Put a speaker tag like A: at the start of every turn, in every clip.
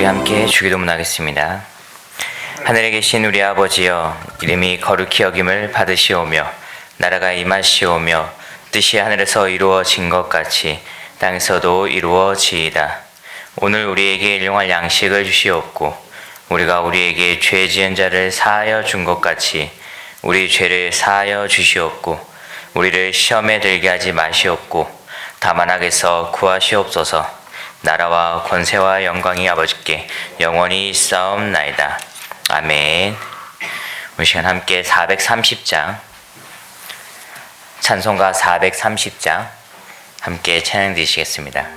A: 함께 주기도문 하겠습니다. 하늘에 계신 우리 아버지여, 이름이 거룩히 여김을 받으시오며 나라가 임하시오며 뜻이 하늘에서 이루어진 것 같이 땅에서도 이루어지이다. 오늘 우리에게 일용할 양식을 주시옵고 우리가 우리에게 죄 지은 자를 사하여 준 것 같이 우리 죄를 사하여 주시옵고 우리를 시험에 들게 하지 마시옵고 다만 악에서 구하시옵소서. 나라와 권세와 영광이 아버지께 영원히 있사옵나이다. 아멘. 우리 시간 함께 430장 찬송가 430장 함께 찬양 드리시겠습니다.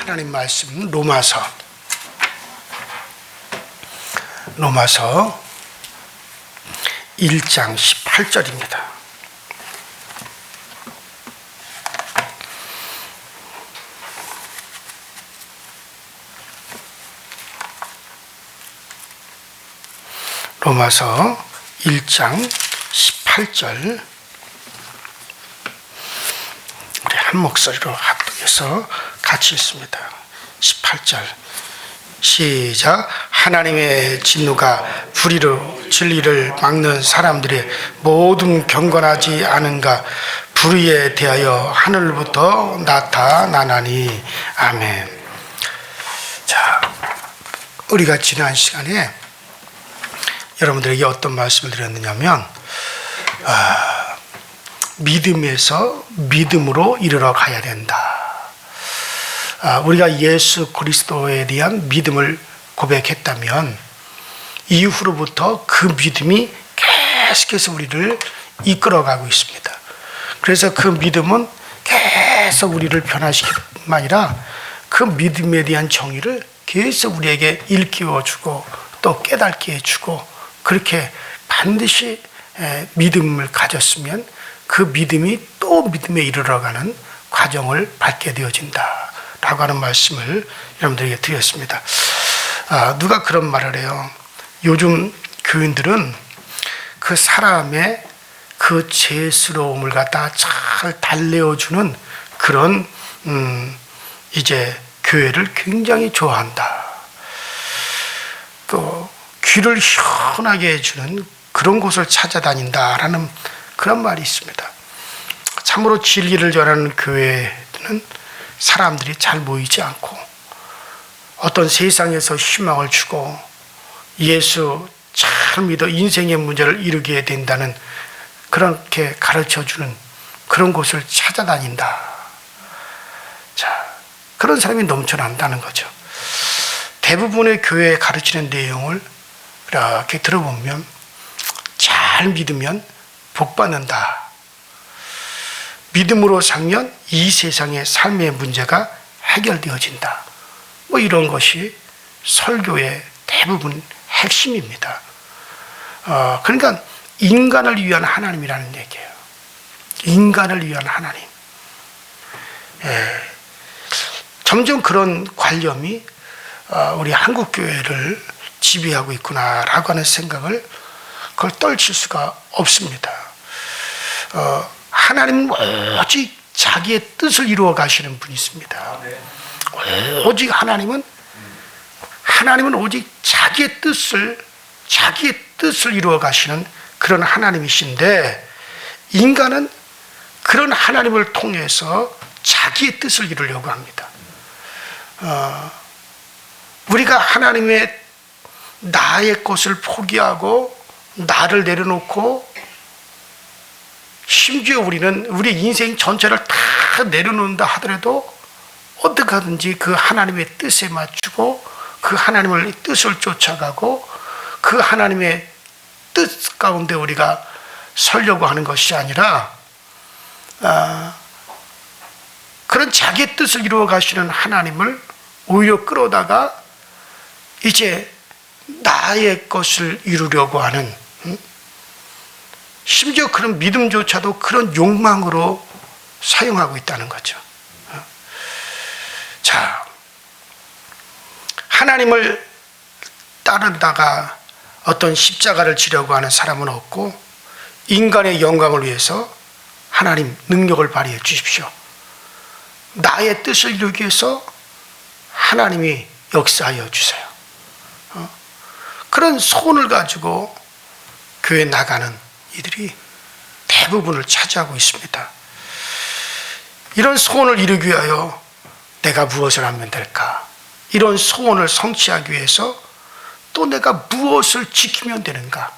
B: 하나님 말씀 로마서 1장 18절입니다. 로마서 1장 18절 우리 한 목소리로 합독해서 같이 읽습니다. 18절 시작. 하나님의 진노가 불의로 진리를 막는 사람들의 모든 경건하지 않은가 불의에 대하여 하늘부터 나타나나니. 아멘. 자, 우리가 지난 시간에 여러분들에게 어떤 말씀을 드렸느냐면 믿음에서 믿음으로 이르러 가야 된다. 우리가 예수 그리스도에 대한 믿음을 고백했다면 이후로부터 그 믿음이 계속해서 우리를 이끌어가고 있습니다. 그래서 그 믿음은 계속 우리를 변화시킬 뿐만 아니라 그 믿음에 대한 정의를 계속 우리에게 일깨워주고 또 깨닫게 해주고, 그렇게 반드시 믿음을 가졌으면 그 믿음이 또 믿음에 이르러가는 과정을 밟게 되어진다 라고 하는 말씀을 여러분들에게 드렸습니다. 누가 그런 말을 해요. 요즘 교인들은 그 사람의 그 죄스러움을 갖다 잘 달래어주는 그런 이제 교회를 굉장히 좋아한다. 또 귀를 시원하게 해주는 그런 곳을 찾아다닌다라는 그런 말이 있습니다. 참으로 진리를 전하는 교회는 사람들이 잘 모이지 않고 어떤 세상에서 희망을 주고 예수 잘 믿어 인생의 문제를 이루게 된다는 그렇게 가르쳐주는 그런 곳을 찾아다닌다. 자, 그런 사람이 넘쳐난다는 거죠. 대부분의 교회에 가르치는 내용을 이렇게 들어보면 잘 믿으면 복 받는다. 믿음으로 살면 이 세상의 삶의 문제가 해결되어진다. 뭐 이런 것이 설교의 대부분 핵심입니다. 그러니까 인간을 위한 하나님이라는 얘기예요. 인간을 위한 하나님. 점점 그런 관념이 우리 한국 교회를 지배하고 있구나라고 하는 생각을 그걸 떨칠 수가 없습니다. 하나님은 오직 자기의 뜻을 이루어 가시는 분이 있습니다. 오직 하나님은 오직 자기의 뜻을 이루어 가시는 그런 하나님이신데, 인간은 그런 하나님을 통해서 자기의 뜻을 이루려고 합니다. 우리가 하나님의 나의 것을 포기하고 나를 내려놓고, 심지어 우리는 우리 인생 전체를 다 내려놓는다 하더라도 어떻게 하든지 그 하나님의 뜻에 맞추고 그 하나님의 뜻을 쫓아가고 그 하나님의 뜻 가운데 우리가 서려고 하는 것이 아니라, 그런 자기의 뜻을 이루어 가시는 하나님을 오히려 끌어다가 이제 나의 것을 이루려고 하는, 심지어 그런 믿음조차도 그런 욕망으로 사용하고 있다는 거죠. 자, 하나님을 따르다가 어떤 십자가를 지려고 하는 사람은 없고, 인간의 영광을 위해서 하나님 능력을 발휘해 주십시오. 나의 뜻을 이루기 위해서 하나님이 역사하여 주세요. 그런 소원을 가지고 교회 나가는 이들이 대부분을 차지하고 있습니다. 이런 소원을 이루기 위하여 내가 무엇을 하면 될까? 이런 소원을 성취하기 위해서 또 내가 무엇을 지키면 되는가?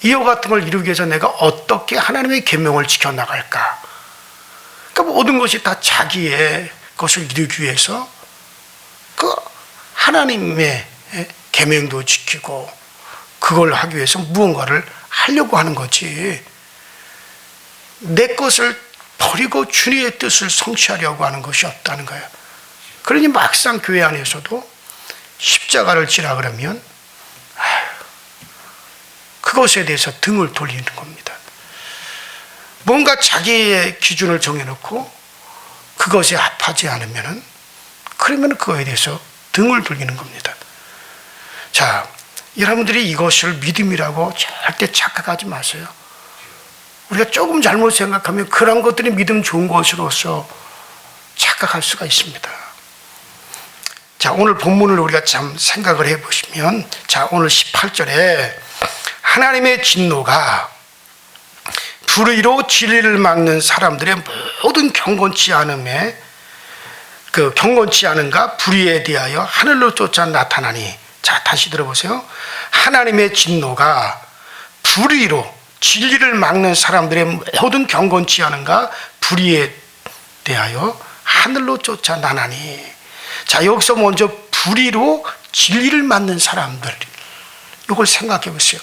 B: 이와 같은 걸 이루기 위해서 내가 어떻게 하나님의 계명을 지켜나갈까? 그러니까 모든 것이 다 자기의 것을 이루기 위해서 그 하나님의 계명도 지키고 그걸 하기 위해서 무언가를 하려고 하는 거지, 내 것을 버리고 주님의 뜻을 성취하려고 하는 것이 없다는 거예요. 그러니 막상 교회 안에서도 십자가를 지라 그러면 그것에 대해서 등을 돌리는 겁니다. 뭔가 자기의 기준을 정해놓고 그것에 합하지 않으면, 그러면 그거에 대해서 등을 돌리는 겁니다. 자, 여러분들이 이것을 믿음이라고 절대 착각하지 마세요. 우리가 조금 잘못 생각하면 그런 것들이 믿음 좋은 것으로서 착각할 수가 있습니다. 자, 오늘 본문을 우리가 참 생각을 해보시면, 자, 오늘 18절에 하나님의 진노가 불의로 진리를 막는 사람들의 모든 경건치 않음에, 그 경건치 않은가 불의에 대하여 하늘로 쫓아 나타나니. 자, 다시 들어보세요. 하나님의 진노가 불의로 진리를 막는 사람들의 모든 경건치 않은가 불의에 대하여 하늘로 쫓아 나나니. 자, 여기서 먼저 불의로 진리를 막는 사람들, 이걸 생각해 보세요.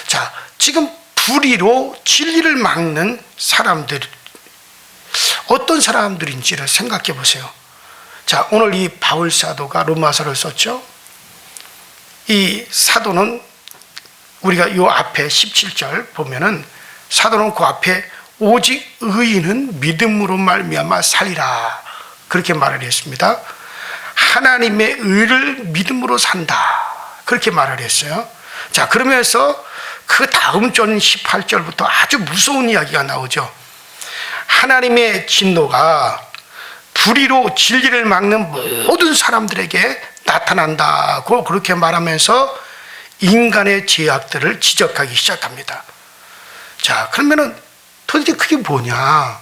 B: 자, 지금 불의로 진리를 막는 사람들, 어떤 사람들인지를 생각해 보세요. 자, 오늘 이 바울 사도가 로마서를 썼죠. 이 사도는 우리가 요 앞에 17절 보면은 사도는 그 앞에 오직 의인은 믿음으로 말미암아 살리라 그렇게 말을 했습니다. 하나님의 의를 믿음으로 산다 그렇게 말을 했어요. 자, 그러면서 그 다음 절 18절부터 아주 무서운 이야기가 나오죠. 하나님의 진노가 불의로 진리를 막는 모든 사람들에게 나타난다고 그렇게 말하면서 인간의 죄악들을 지적하기 시작합니다. 자, 그러면은 도대체 그게 뭐냐?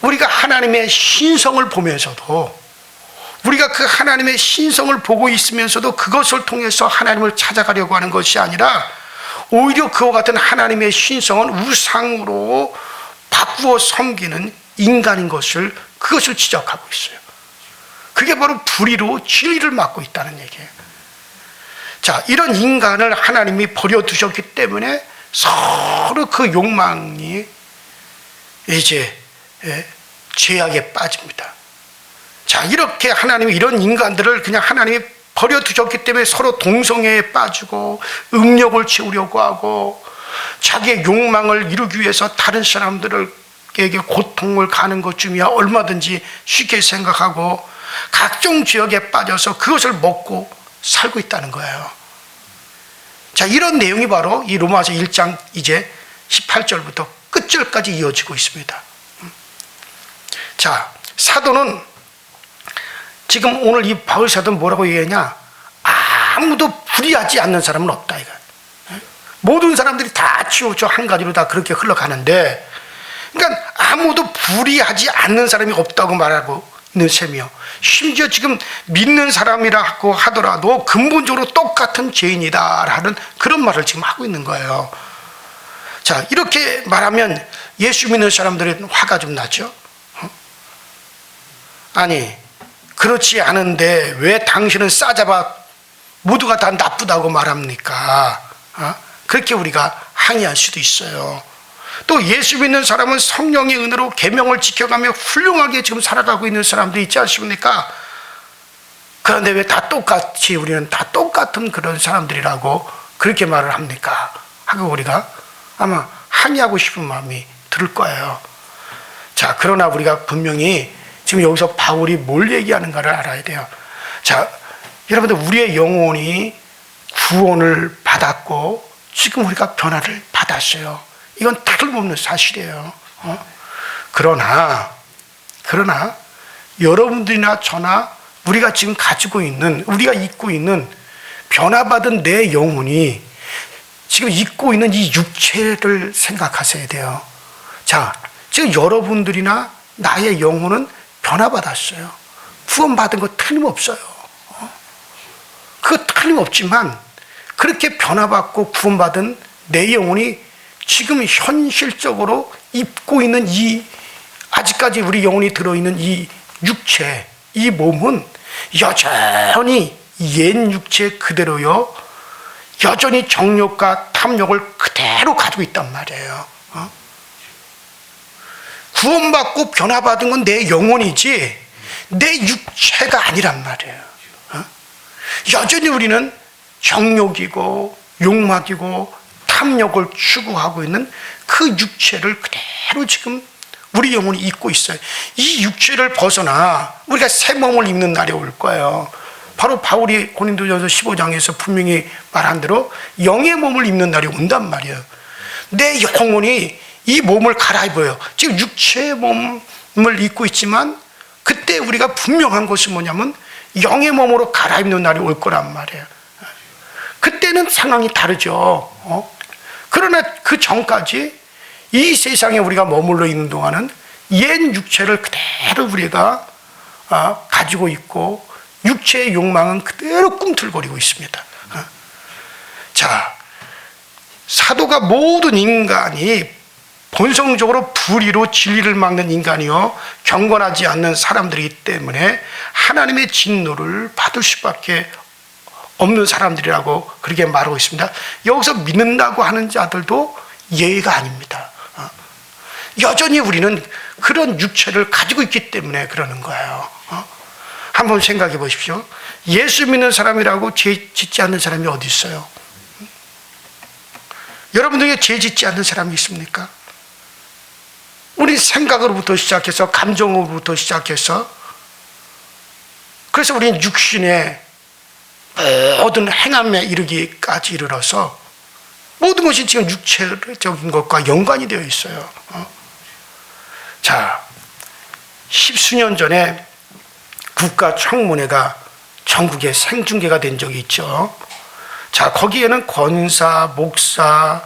B: 우리가 하나님의 신성을 보면서도, 우리가 그 하나님의 신성을 보고 있으면서도 그것을 통해서 하나님을 찾아가려고 하는 것이 아니라 오히려 그와 같은 하나님의 신성은 우상으로 바꾸어 섬기는 인간인 것을, 그것을 지적하고 있어요. 그게 바로 불의로 진리를 막고 있다는 얘기예요. 자, 이런 인간을 하나님이 버려두셨기 때문에 서로 그 욕망이 이제 죄악에 빠집니다. 자, 이렇게 하나님이 이런 인간들을 그냥 하나님이 버려두셨기 때문에 서로 동성애에 빠지고 음욕을 채우려고 하고 자기의 욕망을 이루기 위해서 다른 사람들에게 고통을 가는 것쯤이야 얼마든지 쉽게 생각하고 각종 죄악에 빠져서 그것을 먹고 살고 있다는 거예요. 자, 이런 내용이 바로 이 로마서 1장 이제 18절부터 끝절까지 이어지고 있습니다. 자, 사도는 지금 오늘 이 바울 사도는 뭐라고 얘기하냐? 아무도 불의하지 않는 사람은 없다 이거. 모든 사람들이 다 치우쳐 한 가지로 다 그렇게 흘러가는데, 그러니까 아무도 불의하지 않는 사람이 없다고 말하고 있는 셈이요. 심지어 지금 믿는 사람이라고 하더라도 근본적으로 똑같은 죄인이다라는 그런 말을 지금 하고 있는 거예요. 자, 이렇게 말하면 예수 믿는 사람들은 화가 좀 나죠. 아니, 그렇지 않은데 왜 당신은 싸잡아 모두가 다 나쁘다고 말합니까? 그렇게 우리가 항의할 수도 있어요. 또 예수 믿는 사람은 성령의 은혜로 계명을 지켜가며 훌륭하게 지금 살아가고 있는 사람도 있지 않습니까? 그런데 왜 다 똑같이 우리는 다 똑같은 그런 사람들이라고 그렇게 말을 합니까? 하고 우리가 아마 항의하고 싶은 마음이 들 거예요. 자, 그러나 우리가 분명히 지금 여기서 바울이 뭘 얘기하는가를 알아야 돼요. 자, 여러분들 우리의 영혼이 구원을 받았고 지금 우리가 변화를 받았어요. 이건 틀림없는 사실이에요. 그러나 여러분들이나 저나 우리가 지금 가지고 있는, 우리가 입고 있는 변화받은 내 영혼이 지금 입고 있는 이 육체를 생각하셔야 돼요. 자, 지금 여러분들이나 나의 영혼은 변화받았어요. 구원받은 거 틀림없어요. 그거 틀림없지만 그렇게 변화받고 구원받은 내 영혼이 지금 현실적으로 입고 있는 이, 아직까지 우리 영혼이 들어있는 이 육체, 이 몸은 여전히 옛 육체 그대로요. 여전히 정욕과 탐욕을 그대로 가지고 있단 말이에요. 구원받고 변화받은 건 내 영혼이지 내 육체가 아니란 말이에요. 여전히 우리는 정욕이고 욕망이고 탐욕을 추구하고 있는 그 육체를 그대로 지금 우리 영혼이 입고 있어요. 이 육체를 벗어나 우리가 새 몸을 입는 날이 올 거예요. 바로 바울이 고린도전서 15장에서 분명히 말한 대로 영의 몸을 입는 날이 온단 말이에요. 내 영혼이 이 몸을 갈아입어요. 지금 육체의 몸을 입고 있지만 그때 우리가 분명한 것이 뭐냐면 영의 몸으로 갈아입는 날이 올 거란 말이에요. 그때는 상황이 다르죠. 그러나 그 전까지 이 세상에 우리가 머물러 있는 동안은 옛 육체를 그대로 우리가 가지고 있고 육체의 욕망은 그대로 꿈틀거리고 있습니다. 자, 사도가 모든 인간이 본성적으로 불의로 진리를 막는 인간이요 경건하지 않는 사람들이기 때문에 하나님의 진노를 받을 수밖에 없는 사람들이라고 그렇게 말하고 있습니다. 여기서 믿는다고 하는 자들도 예의가 아닙니다. 여전히 우리는 그런 육체를 가지고 있기 때문에 그러는 거예요. 한번 생각해 보십시오. 예수 믿는 사람이라고 죄 짓지 않는 사람이 어디 있어요? 여러분 중에 죄 짓지 않는 사람이 있습니까? 우리 생각으로부터 시작해서 감정으로부터 시작해서, 그래서 우리는 육신의 모든 행함에 이르기까지 이르러서 모든 것이 지금 육체적인 것과 연관이 되어 있어요. 자, 십수년 전에 국가청문회가 전국에 생중계가 된 적이 있죠. 자, 거기에는 권사, 목사,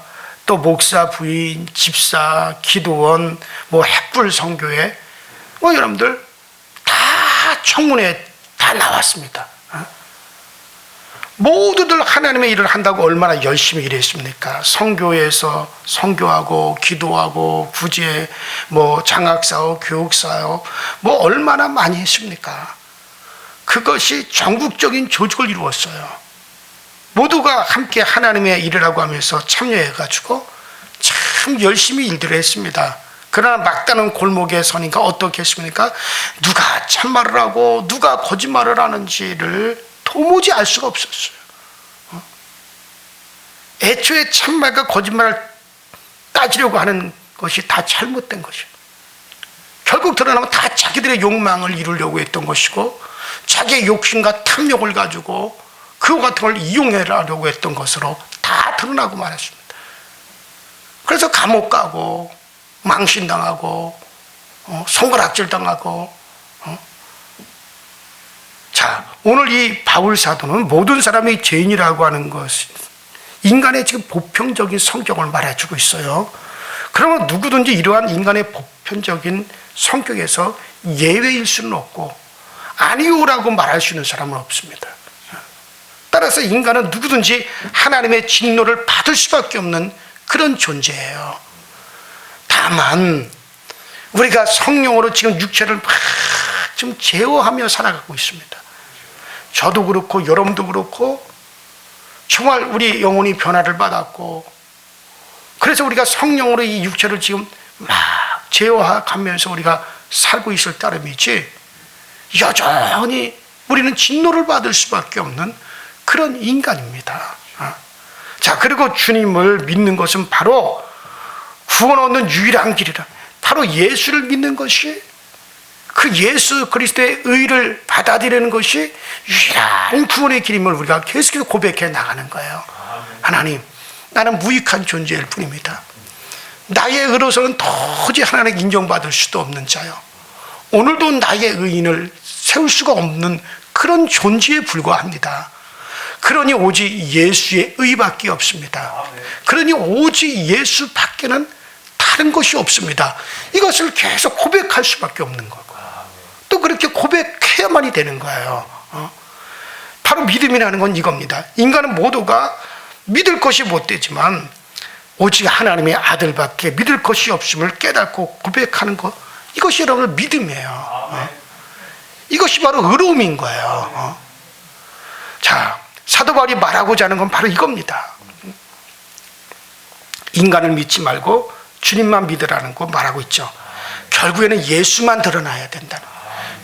B: 또 목사 부인, 집사, 기도원, 햇불 선교회, 여러분들 다 청문회 다 나왔습니다. 모두들 하나님의 일을 한다고 얼마나 열심히 일했습니까? 선교회에서 선교하고 기도하고 구제, 장학사요, 교육사요, 얼마나 많이 했습니까? 그것이 전국적인 조직을 이루었어요. 모두가 함께 하나님의 일을 하고 하면서 참여해가지고 참 열심히 일들을 했습니다. 그러나 막다른 골목에 서니까 어떻게 했습니까? 누가 참말을 하고 누가 거짓말을 하는지를 도무지 알 수가 없었어요. 애초에 참말과 거짓말을 따지려고 하는 것이 다 잘못된 것이에요. 결국 드러나면 다 자기들의 욕망을 이루려고 했던 것이고, 자기의 욕심과 탐욕을 가지고 그와 같은 걸 이용하려고 했던 것으로 다 드러나고 말았습니다. 그래서 감옥 가고 망신당하고 손가락질 당하고. 자, 오늘 이 바울 사도는 모든 사람이 죄인이라고 하는 것은 인간의 지금 보편적인 성격을 말해주고 있어요. 그러면 누구든지 이러한 인간의 보편적인 성격에서 예외일 수는 없고 아니오라고 말할 수 있는 사람은 없습니다. 따라서 인간은 누구든지 하나님의 진노를 받을 수밖에 없는 그런 존재예요. 다만 우리가 성령으로 지금 육체를 막 좀 제어하며 살아가고 있습니다. 저도 그렇고 여러분도 그렇고 정말 우리 영혼이 변화를 받았고, 그래서 우리가 성령으로 이 육체를 지금 막 제어하면서 우리가 살고 있을 따름이지, 여전히 우리는 진노를 받을 수밖에 없는 그런 인간입니다. 자, 그리고 주님을 믿는 것은 바로 구원 얻는 유일한 길이라, 바로 예수를 믿는 것이, 그 예수 그리스도의 의를 받아들이는 것이 유일한 구원의 길임을 우리가 계속해서 고백해 나가는 거예요. 하나님, 나는 무익한 존재일 뿐입니다. 나의 의로서는 도저히 하나님께 인정받을 수도 없는 자요, 오늘도 나의 의인을 세울 수가 없는 그런 존재에 불과합니다. 그러니 오직 예수의 의밖에 없습니다. 그러니 오직 예수밖에는 다른 것이 없습니다. 이것을 계속 고백할 수밖에 없는 거고, 또 그렇게 고백해야만이 되는 거예요. 바로 믿음이라는 건 이겁니다. 인간은 모두가 믿을 것이 못 되지만 오직 하나님의 아들밖에 믿을 것이 없음을 깨닫고 고백하는 것, 이것이 여러분 믿음이에요. 이것이 바로 의로움인 거예요. 자, 사도 바울이 말하고자 하는 건 바로 이겁니다. 인간을 믿지 말고 주님만 믿으라는 거 말하고 있죠. 결국에는 예수만 드러나야 된다.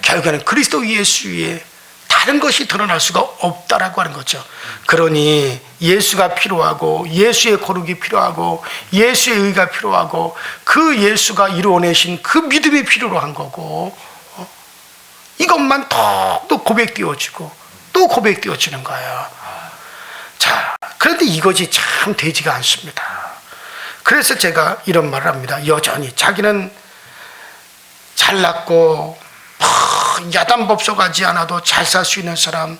B: 결국에는 그리스도 예수 위에 다른 것이 드러날 수가 없다라고 하는 거죠. 그러니 예수가 필요하고 예수의 거룩이 필요하고 예수의 의가 필요하고 그 예수가 이루어내신 그 믿음이 필요로 한 거고, 이것만 더욱더 고백되어지고 또 고백되어지는 거예요. 자, 그런데 이것이 참 되지가 않습니다. 그래서 제가 이런 말을 합니다. 여전히 자기는 잘났고 야단법석하지 않아도 잘 살 수 있는 사람,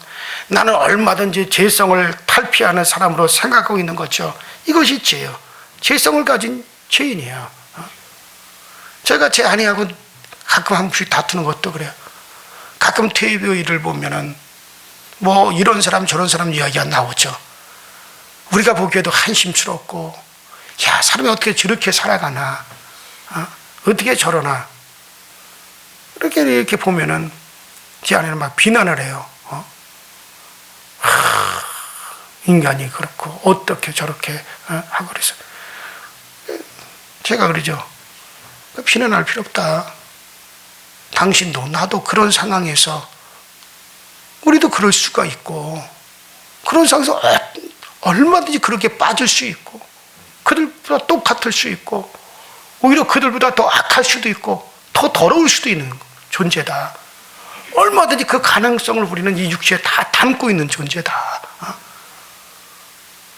B: 나는 얼마든지 죄성을 탈피하는 사람으로 생각하고 있는 거죠. 이것이 죄요. 죄성을 가진 죄인이에요. 제가 제 아내하고 가끔 한 번씩 다투는 것도 그래요. 가끔 TV를 보면은 이런 사람 저런 사람 이야기가 나오죠. 우리가 보기에도 한심스럽고, 야, 사람이 어떻게 저렇게 살아가나, 어떻게 저러나, 이렇게 보면은 제 아내는 막 비난을 해요. 인간이 그렇고 어떻게 저렇게 하고 그래서 제가 그러죠. 비난할 필요 없다. 당신도 나도 그런 상황에서 우리도 그럴 수가 있고, 그런 상황에서 얼마든지 그렇게 빠질 수 있고, 그들보다 똑같을 수 있고, 오히려 그들보다 더 악할 수도 있고 더 더러울 수도 있는 존재다. 얼마든지 그 가능성을 우리는 이 육체에 다 담고 있는 존재다.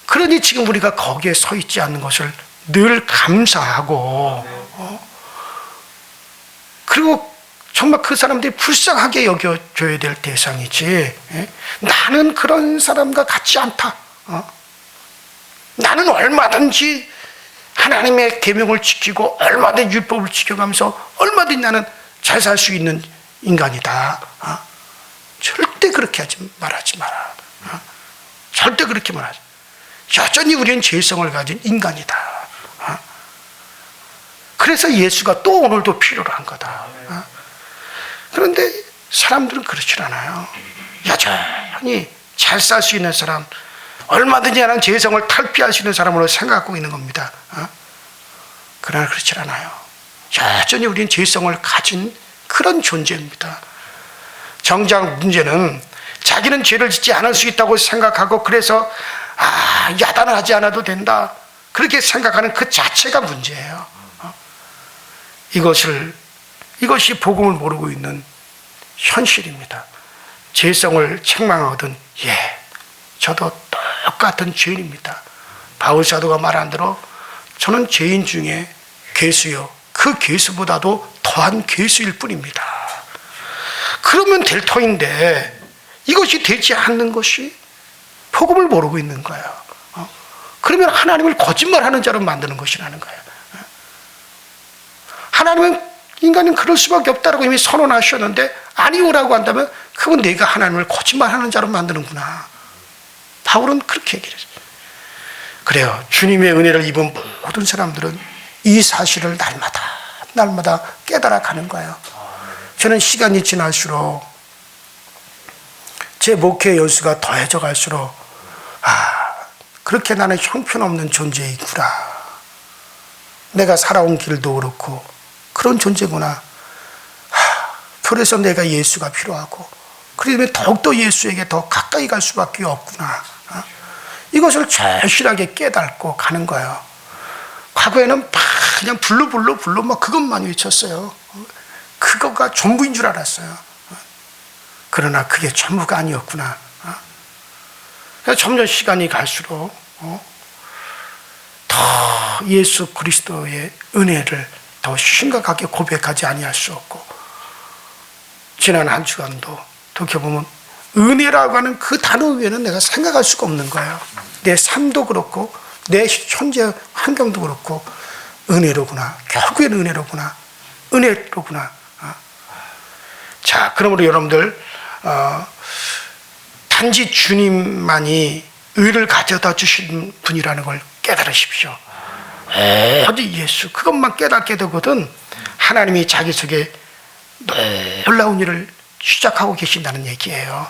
B: 그러니 지금 우리가 거기에 서 있지 않는 것을 늘 감사하고, 그리고 정말 그 사람들이 불쌍하게 여겨줘야 될 대상이지, 나는 그런 사람과 같지 않다. 나는 얼마든지 하나님의 계명을 지키고 얼마든지 율법을 지켜가면서 얼마든지 나는 잘 살 수 있는 인간이다. 절대 그렇게 말하지 마라. 절대 그렇게 말하지. 여전히 우리는 죄성을 가진 인간이다. 그래서 예수가 또 오늘도 필요로 한 거다. 그런데 사람들은 그렇지 않아요. 여전히 잘 살 수 있는 사람, 얼마든지 하는 죄성을 탈피할 수 있는 사람으로 생각하고 있는 겁니다. 그러나 그렇지 않아요. 여전히 우리는 죄성을 가진 그런 존재입니다. 정작 문제는 자기는 죄를 짓지 않을 수 있다고 생각하고, 그래서 야단을 하지 않아도 된다, 그렇게 생각하는 그 자체가 문제예요. 이것이 복음을 모르고 있는 현실입니다. 죄성을 책망하거든, 저도 똑같은 죄인입니다. 바울 사도가 말한 대로 저는 죄인 중에 괴수요, 그 괴수보다도 더한 괴수일 뿐입니다. 그러면 될 터인데 이것이 되지 않는 것이 복음을 모르고 있는 거예요. 그러면 하나님을 거짓말하는 자로 만드는 것이라는 거예요. 하나님은 인간은 그럴 수밖에 없다라고 이미 선언하셨는데 아니오라고 한다면 그건 내가 하나님을 거짓말하는 자로 만드는구나. 바울은 그렇게 얘기를 했어요. 그래요. 주님의 은혜를 입은 모든 사람들은 이 사실을 날마다 깨달아 가는 거예요. 저는 시간이 지날수록 제 목회 연수가 더해져 갈수록 그렇게 나는 형편없는 존재이구나. 내가 살아온 길도 그렇고 그런 존재구나. 그래서 내가 예수가 필요하고, 그러면 더욱더 예수에게 더 가까이 갈 수밖에 없구나. 이것을 절실하게 깨닫고 가는 거예요. 과거에는 그냥 불러 막 그것만 외쳤어요. 그거가 전부인 줄 알았어요. 그러나 그게 전부가 아니었구나. 점점 시간이 갈수록 더 예수 그리스도의 은혜를 더 심각하게 고백하지 아니할 수 없고, 지난 한 주간도 돌이켜보면 은혜라고 하는 그 단어 외에는 내가 생각할 수가 없는 거예요. 내 삶도 그렇고 내 현재 환경도 그렇고 은혜로구나. 결국엔 은혜로구나. 은혜로구나. 자, 그러므로 여러분들 단지 주님만이 의를 가져다 주신 분이라는 걸 깨달으십시오. 오직 예수, 그것만 깨닫게 되거든 하나님이 자기 속에 놀라운 일을 시작하고 계신다는 얘기예요.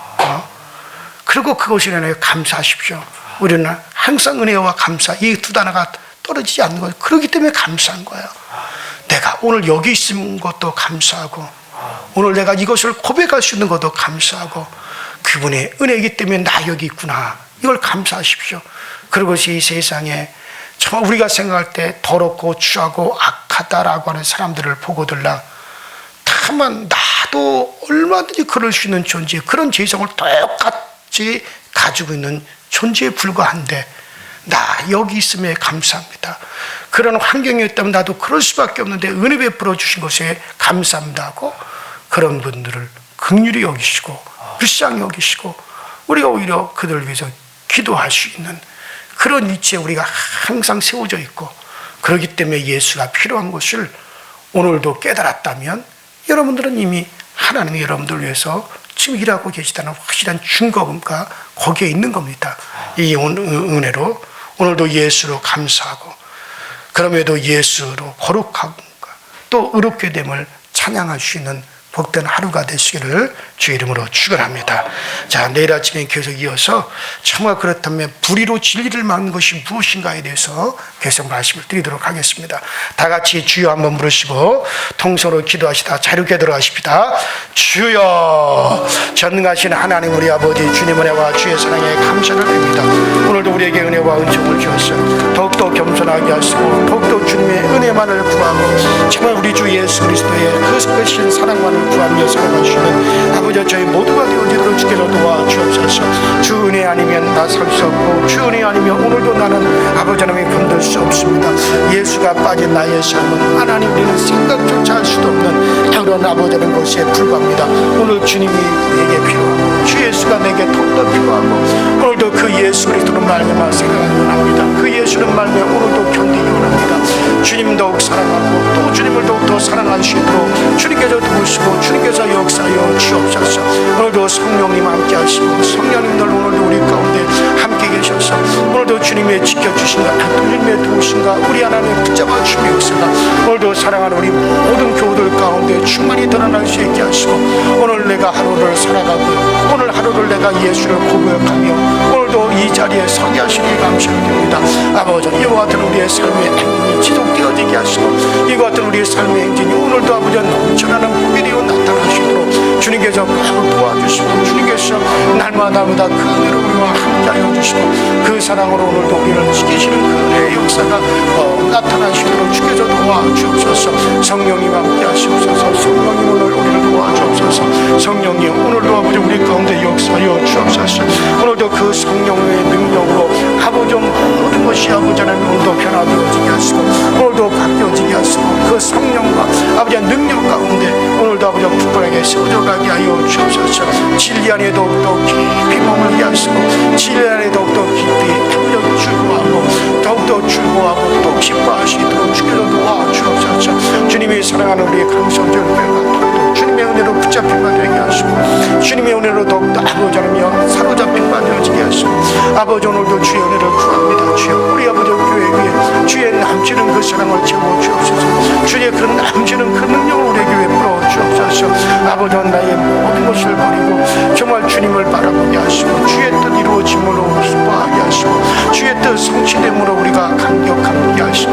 B: 그리고 그것에 인하여 감사하십시오. 우리는 항상 은혜와 감사, 이 두 단어가 떨어지지 않는 거예요. 그렇기 때문에 감사한 거예요. 내가 오늘 여기 있는 것도 감사하고, 오늘 내가 이것을 고백할 수 있는 것도 감사하고, 그분의 은혜이기 때문에 나 여기 있구나, 이걸 감사하십시오. 그것이 이 세상에 정말 우리가 생각할 때 더럽고 추하고 악하다라고 하는 사람들을 보고들라, 다만 나도 얼마든지 그럴 수 있는 존재, 그런 죄성을 똑같이 가지고 있는 존재에 불과한데 나 여기 있음에 감사합니다. 그런 환경이었다면 나도 그럴 수밖에 없는데 은혜 베풀어 주신 것에 감사합니다 하고, 그런 분들을 긍휼히 여기시고 불쌍히 여기시고 우리가 오히려 그들을 위해서 기도할 수 있는 그런 위치에 우리가 항상 세워져 있고, 그렇기 때문에 예수가 필요한 것을 오늘도 깨달았다면 여러분들은 이미 하나님이 여러분들을 위해서 지금 일하고 계시다는 확실한 증거가 거기에 있는 겁니다. 이 은혜로 오늘도 예수로 감사하고, 그럼에도 예수로 거룩하고 또 의롭게 됨을 찬양할 수 있는 복된 하루가 되시기를 주 이름으로 축원합니다. 자, 내일 아침에 계속 이어서 정말 그렇다면 불의로 진리를 막는 것이 무엇인가에 대해서 계속 말씀을 드리도록 하겠습니다. 다 같이 주여 한번 부르시고 통성으로 기도하시다 자유롭게 들어가십니다. 주여, 전능하신 하나님 우리 아버지 주님 은혜와 주의 사랑에 감사를 드립니다. 오늘도 우리에게 은혜와 은총을 주셔서 더욱더 겸손하게 하시고 더욱더 주님의 은혜만을 구하고 정말 우리 주 예수 그리스도의 그 크신 사랑만을 구하며 살아가시는 아버지 저희 모두가 되어지도록 주께서 도와주옵소서. 주 은혜 아니면 나 살 수 없고 주 은혜 아니면 오늘도 나는 아버지 하나님이 건들 수 없습니다. 예수가 빠진 나의 삶은 하나님 우리는 생각조차 할 수도 없는 그런 아버지 하나님 것에 불과합니다. 오늘 주님이 내게 필요하고 주 예수가 내게 더욱더 필요하고 오늘도 그 예수 그리스도는 말미암아 생각하기 원합니다. 그 예수는 말미암아 오늘도 견디기 원합니다. 주님 더욱 사랑하고 또 주님을 더욱더 사랑할 수 있도록 주님께서 도우시고 주님께서 역사하여 주옵소서. 오늘도 성령님 함께 하시고 성령님들 오늘도 우리 가운데 함께 계셔서 오늘도 주님의 지켜주신가 주님의 도우신가 우리 하나님의 붙잡아 주시며 역사가 오늘도 사랑하는 우리 모든 교우들 가운데 충만히 드러날 수 있게 하시고 오늘 내가 하루를 살아가고요 오늘 하루를 내가 예수를 고백하며 오늘도 이 자리에 서게 하시니 감사드립니다. 아버지 이와 같은 우리의 삶의 행진이 지속되어지게 하시고 이와 같은 우리의 삶의 행진이 오늘도 아버지 넘쳐나는 복이 되어 나타나시도록 주님께서 꼭 도와주시고 주님께서 날마다 그 은혜로 우리와 함께하여 주시고 그 사랑으로 오늘도 우리를 지키시는 그 은혜의 역사가 나타나시도록 주께서 도와주옵소서. 성령님 함께 하시옵소서. 성령님 오늘 우리를 도와주옵소서. 성령님 오늘도 아버지 우리 가운데 역사하여 주옵소서. 오늘도 그 성령의 능력으로 아버지 모든 것이 아버지 하나님 오늘도 변화되어지게 하시고 오늘도 바뀌어지게 하시고 그 성령과 아버지의 능력 가운데 오늘도 아버지 굳건하게 세워져 가게 하여 주옵소서. 진리 안에 더욱더 깊이 머물게 하시고 진리 안에 더욱더 깊이 아버지 즐거워하고 더욱더 즐거워하고 또 기뻐하시도록 주께서 도와주옵소서. 주님이 사랑하는 우리의 강성절 교회가 주님의 은혜로 붙잡힌 바 되게 하시고 주님의 은혜로 더욱더 아버지 하나님 사로잡힌 바 되어지게 하시고 아버지 오늘도 주의 은혜를 구합니다. 주여 우리 아버지 교회 위에 주의 남치는 그 사랑을 채워 주옵소서. 주의 그 남치는 그 능력을 우리 교회에 풀어 주옵소서. 아버지 나의 모든 것을 버리고 정말 주님을 바라보게 하시고 주의 뜻 이루어짐으로 기뻐하게 하시고 주의 뜻 성취됨으로 우리가 감격하게 하시고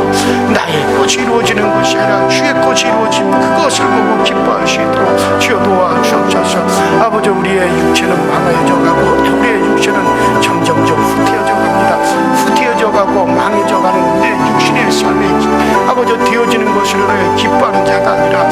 B: 나의 것이 이루어지는 것이 아니라 주의 것이 이루어짐 그것을 보고 기뻐하시도록 주여 도와주옵소서. 아버지 우리의 육체는 망해져 가고 우리의 육체는 점점점 후퇴해져 갑니다. 후퇴해져 가고 망해져 가는 내 육신의 삶에 아버지 되어지는 것으로 기뻐하는 자가 아니라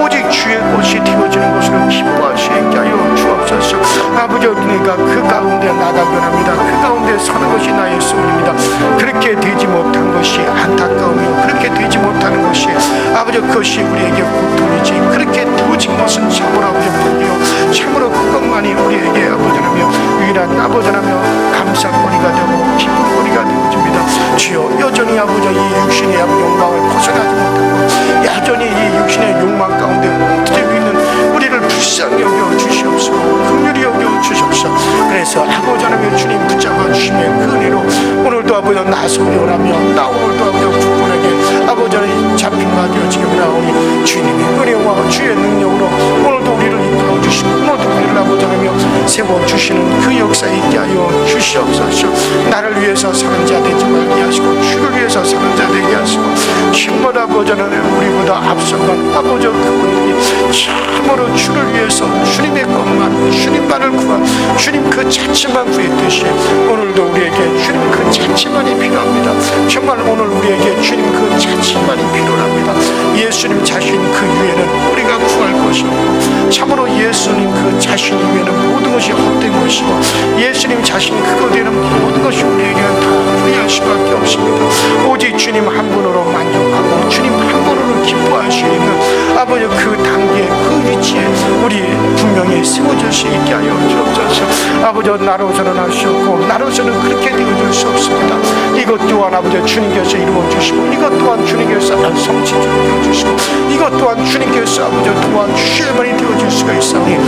B: 오직 주의 것이 되어지는 것으로 기뻐하시게 하여 주옵소서. 아버지 우리가 그 가운데 나가기 원합니다. 그 가운데 서는 것이 나의 소원입니다. 그렇게 되지 못한 것이 안타까우며 그렇게 되지 못하는 것이 아버지 그것이 우리에게 고통이지 그렇게 되어진 것은 참으로 아버지 복이요 참으로 그것만이 우리에게 아버지라며 유일한 아버지라며 감사거리가 되고 기쁨거리가 되어집니다. 주여 여전히 아버지 이 육신의 욕망을 벗어나지 못하고 여전히 이 육신의 욕망 가운데 멈춰지고 있는 우리를 불쌍히 여겨 주시옵소서. 긍휼히 여겨 주시옵소서. 그래서 아버지 하나님 주님 붙잡아 주시며 그 은혜로 오늘도 아버지 나서기 원하며 나 오늘도 아버지 굳건하게 아버지 하나님 잡힌 바 되어지게 원하오니 주님의 은혜와 주의 능력으로 오늘도 우리를 이끌어 주시고 오늘도 우리를 아버지 하나님 세워주시는 그 역사 있게 하여 주시옵소서. 나를 위해서 사는 자 되지 말게 하시고 주를 위해서 사는 자 되게 하시고 정말 아버지 하나님 우리보다 앞서간 아버지 그분들이 참으로 주를 위해서 주님의 것만 주님만을 구한 주님 그 자체만 구했듯이 오늘도 우리에게 주님 그 자체만이 필요합니다. 정말 오늘 우리에게 주님 그 자체만이 필요합니다. 예수님 자신 그 위에는 우리가 구할 것이 없고 참으로 예수님 그 자신 위에는 모든 것이 헛된 것이고 예수님 자신 그거 되는 모든 것이 우리에게는 다 후회할 수밖에 없습니다. 오직 주님 한 분으로 만족하고 주님 한 분으로 기뻐할 수 있는 아버지 그 단계 그 위치에 우리 분명히 세워질 수 있게 하여 주옵소서. 아버지 나로서는 할 수 없고 나로서는 그렇게 되어줄 수 없습니다. 이것 또한 아버지 주님께서 이루어주시고 이것 또한 주님께서 성취해 주시고 이것 또한 주님께서 아버지 도와주셔야만이 되어질 수가 있으니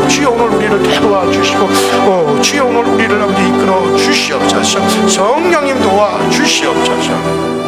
B: 주여 오늘 우리를 도와주시고 주여 오늘 우리를 아버지 이끌어 주시옵소서. 성령님 도와주시옵소서.